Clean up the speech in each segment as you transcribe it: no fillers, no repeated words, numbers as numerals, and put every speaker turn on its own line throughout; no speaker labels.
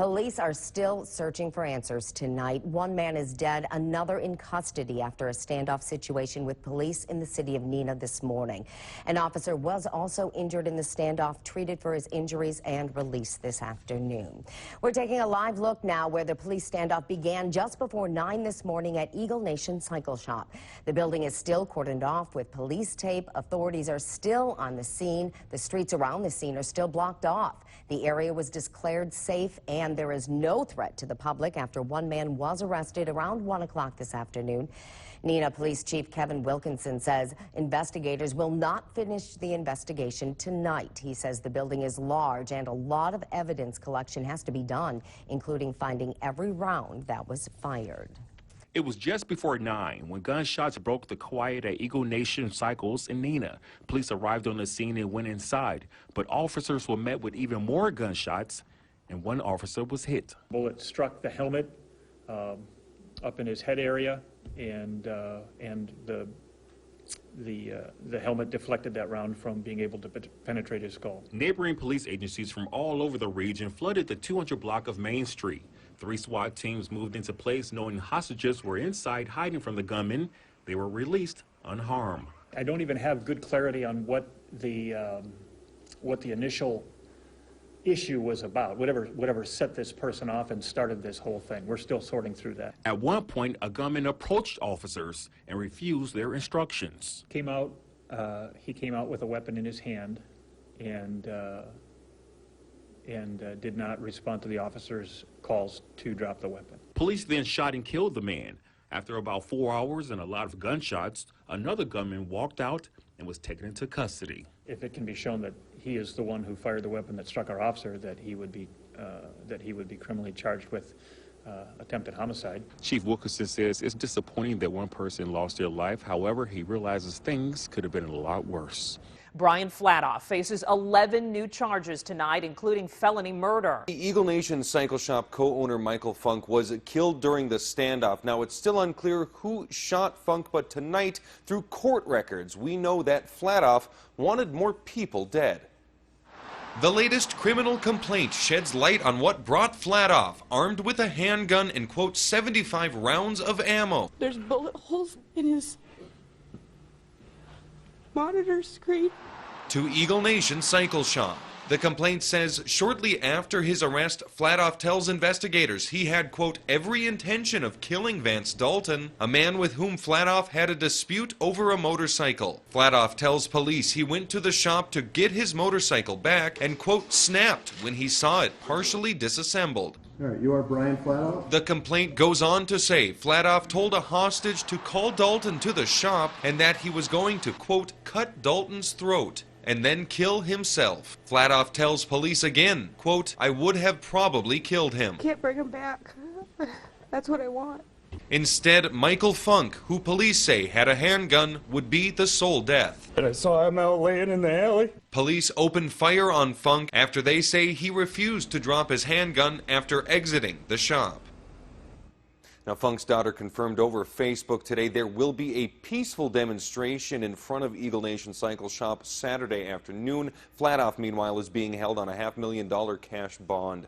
Police are still searching for answers tonight. One man is dead, another in custody after a standoff situation with police in the city of Neenah this morning. An officer was also injured in the standoff, treated for his injuries and released this afternoon. We're taking a live look now where the police standoff began just before 9 this morning at Eagle Nation Cycle Shop. The building is still cordoned off with police tape. Authorities are still on the scene. The streets around the scene are still blocked off. The area was declared safe and there is no threat to the public after one man was arrested around 1 o'clock this afternoon. Neenah Police Chief Kevin Wilkinson says investigators will not finish the investigation tonight. He says the building is large and a lot of evidence collection has to be done, including finding every round that was fired.
It was just before 9 when gunshots broke the quiet at Eagle Nation Cycles in Neenah. Police arrived on the scene and went inside, but officers were met with even more gunshots, and one officer was hit.
Bullet struck the helmet up in his head area, and the helmet deflected that round from being able to penetrate his skull.
Neighboring police agencies from all over the region flooded the 200 block of Main Street. 3 SWAT teams moved into place knowing hostages were inside hiding from the gunman. They were released unharmed.
I don't even have good clarity on what the initial issue was about, whatever set this person off and started this whole thing. We're still sorting through that.
At one point, a gunman approached officers and refused their instructions.
He came out with a weapon in his hand and did not respond to the officers' calls to drop the weapon.
Police then shot and killed the man. After about 4 hours and a lot of gunshots, another gunman walked out and was taken into custody.
If it can be shown that he is the one who fired the weapon that struck our officer, that he would be criminally charged with attempted homicide.
Chief Wilkinson says it's disappointing that one person lost their life. However, he realizes things could have been a lot worse.
Brian Flatoff faces 11 new charges tonight, including felony murder.
The Eagle Nation Cycle Shop co-owner Michael Funk was killed during the standoff. Now, it's still unclear who shot Funk, but tonight, through court records, we know that Flatoff wanted more people dead.
The latest criminal complaint sheds light on what brought Flatoff, armed with a handgun and, quote, 75 rounds of ammo.
There's bullet holes in his monitor screen.
To Eagle Nation Cycle Shop. The complaint says shortly after his arrest, Flatoff tells investigators he had, quote, every intention of killing Vance Dalton, a man with whom Flatoff had a dispute over a motorcycle. Flatoff tells police he went to the shop to get his motorcycle back and, quote, snapped when he saw it partially disassembled.
All right, you are Brian Flatoff?
The complaint goes on to say Flatoff told a hostage to call Dalton to the shop and that he was going to, quote, cut Dalton's throat and then kill himself. Flatoff tells police again, quote, I would have probably killed him.
Can't bring him back. That's what I want.
Instead, Michael Funk, who police say had a handgun, would be the sole death.
And I saw him out laying in the alley.
Police opened fire on Funk after they say he refused to drop his handgun after exiting the shop.
Now, Funk's daughter confirmed over Facebook today there will be a peaceful demonstration in front of Eagle Nation Cycle Shop Saturday afternoon. Flatoff, meanwhile, is being held on a $500,000 cash bond.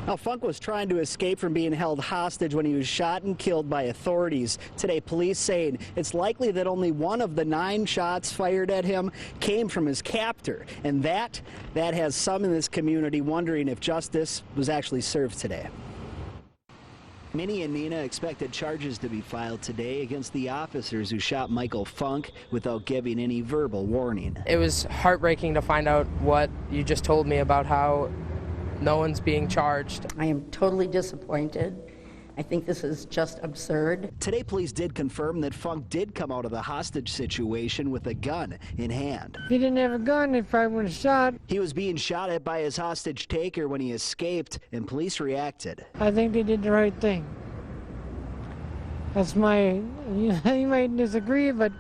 Now, Funk was trying to escape from being held hostage when he was shot and killed by authorities. Today, police saying it's likely that only one of the 9 shots fired at him came from his captor, and that has some in this community wondering if justice was actually served today. Minnie and Neenah expected charges to be filed today against the officers who shot Michael Funk without giving any verbal warning.
It was heartbreaking to find out what you just told me about how no one's being charged.
I am totally disappointed. I think this is just absurd.
Today, police did confirm that Funk did come out of the hostage situation with a gun in hand.
If he didn't have a gun, he probably would have shot.
He was being shot at by his hostage taker when he escaped, and police reacted.
I think they did the right thing. That's my, you might disagree, but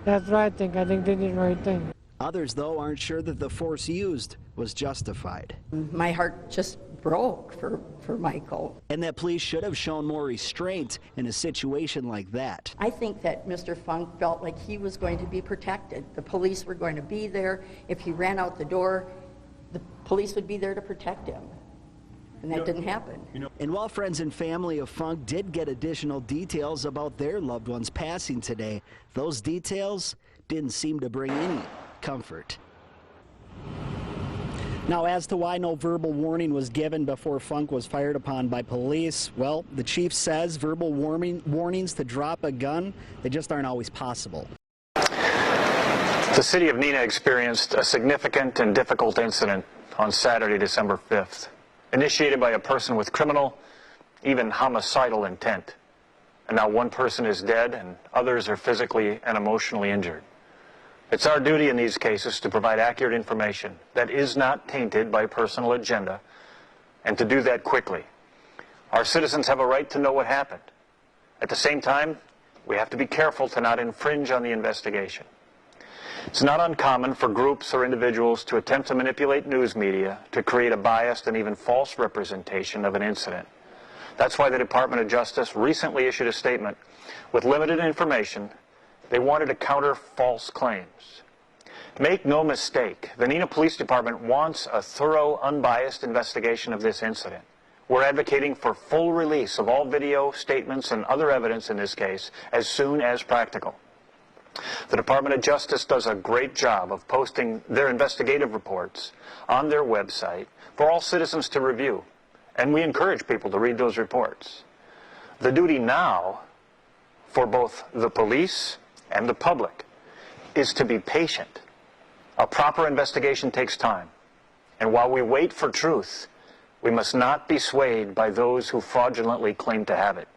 that's what I think. I think they did the right thing.
Others, though, aren't sure that the force used was justified.
My heart just broke for Michael.
And that police should have shown more restraint in a situation like that.
I think that Mr. Funk felt like he was going to be protected. The police were going to be there. If he ran out the door, the police would be there to protect him. And that didn't happen.
And while friends and family of Funk did get additional details about their loved ones passing today, those details didn't seem to bring any comfort. Now, as to why no verbal warning was given before Funk was fired upon by police, well, the chief says verbal warnings to drop a gun, they just aren't always possible.
The city of Neenah experienced a significant and difficult incident on Saturday, December 5th, initiated by a person with criminal, even homicidal intent. And now one person is dead and others are physically and emotionally injured. It's our duty in these cases to provide accurate information that is not tainted by personal agenda, and to do that quickly. Our citizens have a right to know what happened. At the same time, we have to be careful to not infringe on the investigation. It's not uncommon for groups or individuals to attempt to manipulate news media to create a biased and even false representation of an incident. That's why the Department of Justice recently issued a statement with limited information. They wanted to counter false claims. Make no mistake, the Neenah Police Department wants a thorough, unbiased investigation of this incident. We're advocating for full release of all video, statements, and other evidence in this case as soon as practical. The Department of Justice does a great job of posting their investigative reports on their website for all citizens to review, and we encourage people to read those reports. The duty now for both the police and the public is to be patient. A proper investigation takes time, and while we wait for truth, we must not be swayed by those who fraudulently claim to have it.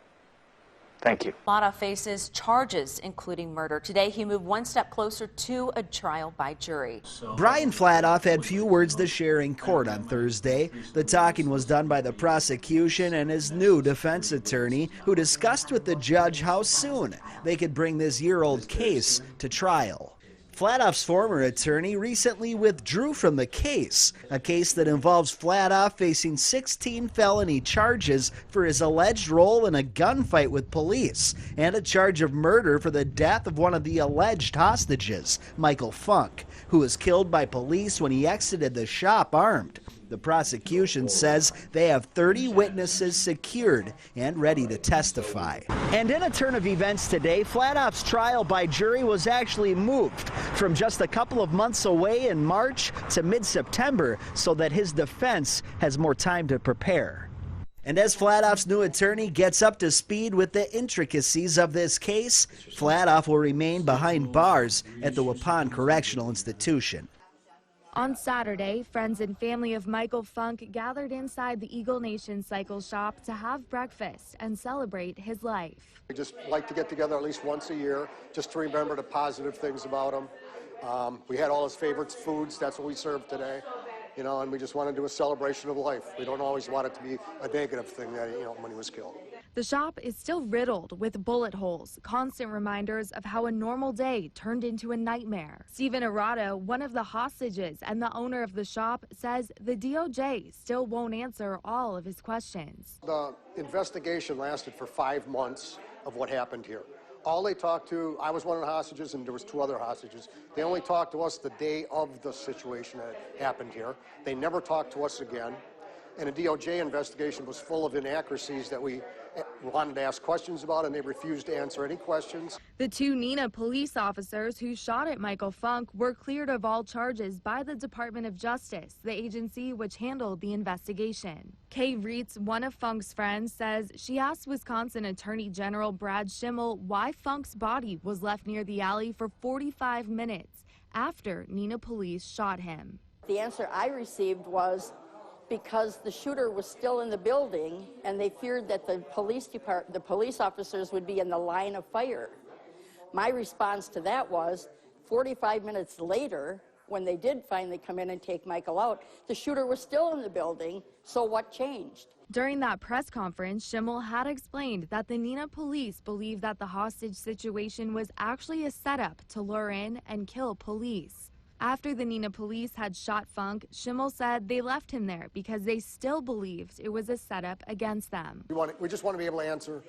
Thank you.
Flatoff faces charges including murder. Today he moved one step closer to a trial by jury.
Brian Flatoff had few words to share in court on Thursday. The talking was done by the prosecution and his new defense attorney, who discussed with the judge how soon they could bring this year-old case to trial. Flatoff's former attorney recently withdrew from the case, a case that involves Flatoff facing 16 felony charges for his alleged role in a gunfight with police and a charge of murder for the death of one of the alleged hostages, Michael Funk, who was killed by police when he exited the shop armed. The prosecution says they have 30 witnesses secured and ready to testify. And in a turn of events today, Flatoff's trial by jury was actually moved from just a couple of months away in March to mid-September so that his defense has more time to prepare. And as Flatoff's new attorney gets up to speed with the intricacies of this case, Flatoff will remain behind bars at the Waupun Correctional Institution.
On Saturday, friends and family of Michael Funk gathered inside the Eagle Nation Cycle Shop to have breakfast and celebrate his life.
We just like to get together at least once a year just to remember the positive things about him. We had all his favorite foods. That's what we served today. You know, and we just want to do a celebration of life. We don't always want it to be a negative thing that, when he was killed.
The shop is still riddled with bullet holes, constant reminders of how a normal day turned into a nightmare. Stephen Arado, one of the hostages and the owner of the shop, says the DOJ still won't answer all of his questions.
The investigation lasted for 5 months of what happened here. All they talked to, I was one of the hostages and there was 2 other hostages. They only talked to us the day of the situation that happened here. They never talked to us again. And the DOJ investigation was full of inaccuracies that we wanted to ask questions about, and they refused to answer any questions.
The 2 Neenah police officers who shot at Michael Funk were cleared of all charges by the Department of Justice, the agency which handled the investigation. Kay Reitz, one of Funk's friends, says she asked Wisconsin Attorney General Brad Schimmel why Funk's body was left near the alley for 45 minutes after Neenah police shot him.
The answer I received was because the shooter was still in the building and they feared that the police officers would be in the line of fire. My response to that was 45 minutes later, when they did finally come in and take Michael out, the shooter was still in the building, so what changed?
During that press conference, Schimmel had explained that the Neenah police believe that the hostage situation was actually a setup to lure in and kill police. After the Neenah police had shot Funk, Schimmel said they left him there because they still believed it was a setup against them.
We just want to be able to answer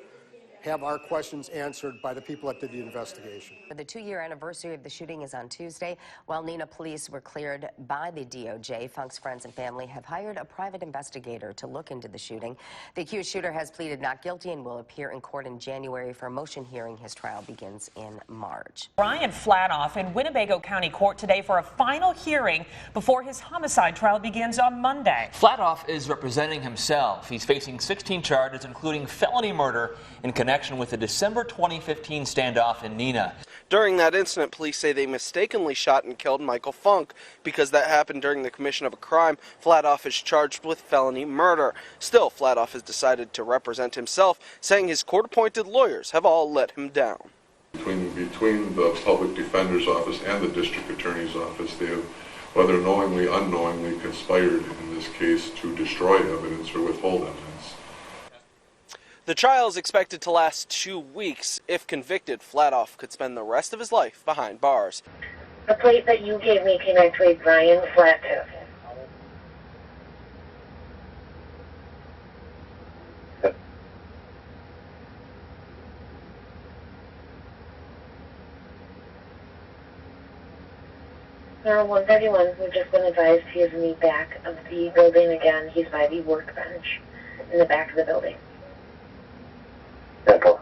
have our questions answered by the people that did the investigation.
The 2-year anniversary of the shooting is on Tuesday. While Neenah police were cleared by the DOJ, Funk's friends and family have hired a private investigator to look into the shooting. The accused shooter has pleaded not guilty and will appear in court in January for a motion hearing. His trial begins in March.
Brian Flatoff in Winnebago County Court today for a final hearing before his homicide trial begins on Monday.
Flatoff is representing himself. He's facing 16 charges, including felony murder in connection with the December 2015 standoff in Neenah.
During that incident, police say they mistakenly shot and killed Michael Funk. Because that happened during the commission of a crime, Flatoff is charged with felony murder. Still, Flatoff has decided to represent himself, saying his court-appointed lawyers have all let him down.
Between the public defender's office and the district attorney's office, they have, whether knowingly or unknowingly, conspired in this case to destroy evidence or withhold evidence.
The trial is expected to last 2 weeks. If convicted, Flatoff could spend the rest of his life behind bars.
The plate that you gave me came back to a Brian Flatoff. Now, 131, we've just been advised he is in the back of the building again. He's by the workbench in the back of the building.
Echo.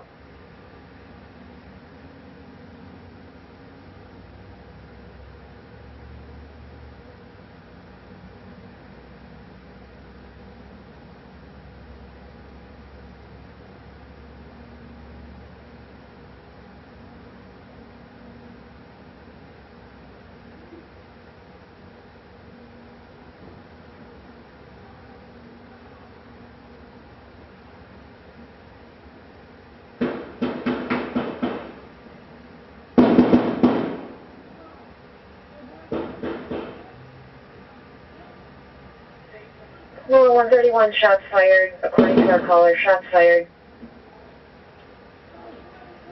Well, 131, shots fired. According to our caller, shots fired.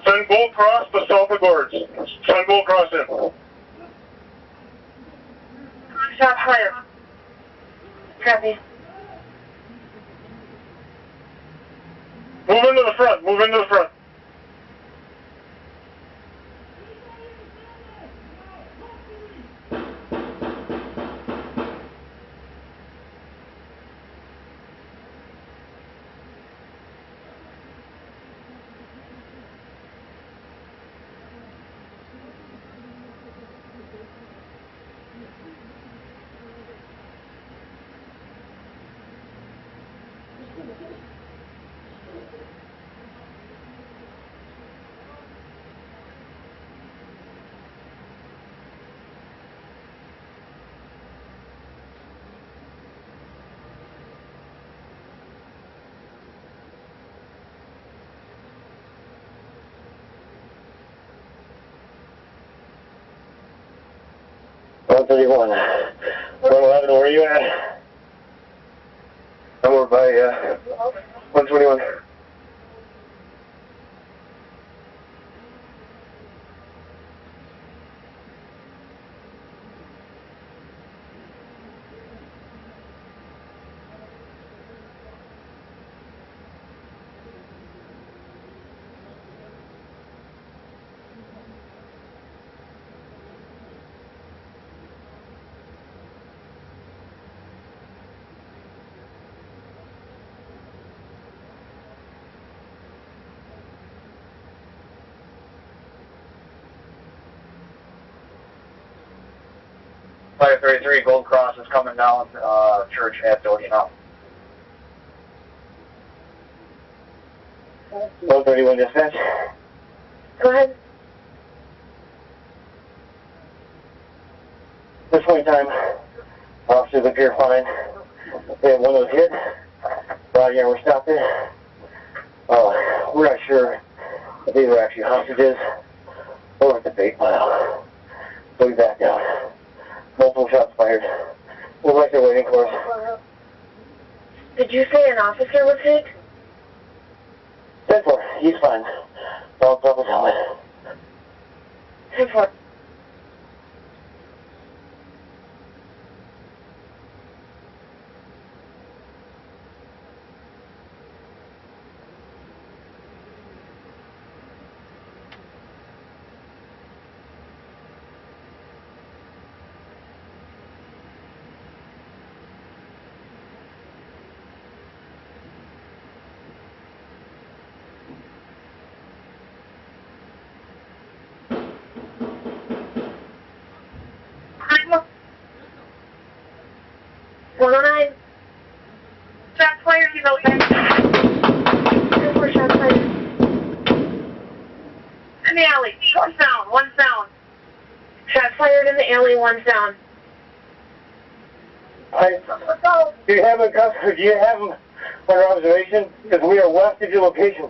Send Gold Cross to south of Gorge. Send Gold Cross in.
Shots fired. Copy.
Move into the front. Move into the front. One 111, where are you at? I'm over by 121. Fire 33, Gold Cross is coming down, church at Dodino. 131 dispatch.
Go ahead.
This point in time, officers appear fine. We have one of those hit. Body armor stopped there. We're not sure if these are actually hostages or at the bait pile. So we backed out. Multiple shots fired. We're right there waiting for us.
Did you say an officer was hit?
10-4, he's fine. Ball's off his helmet.
10-4. 109. Shots fired, he's open. 4 shots fired. In the alley. One down. Shots fired in the alley, 1 down.
Do you have him under observation? Because we are west of your location.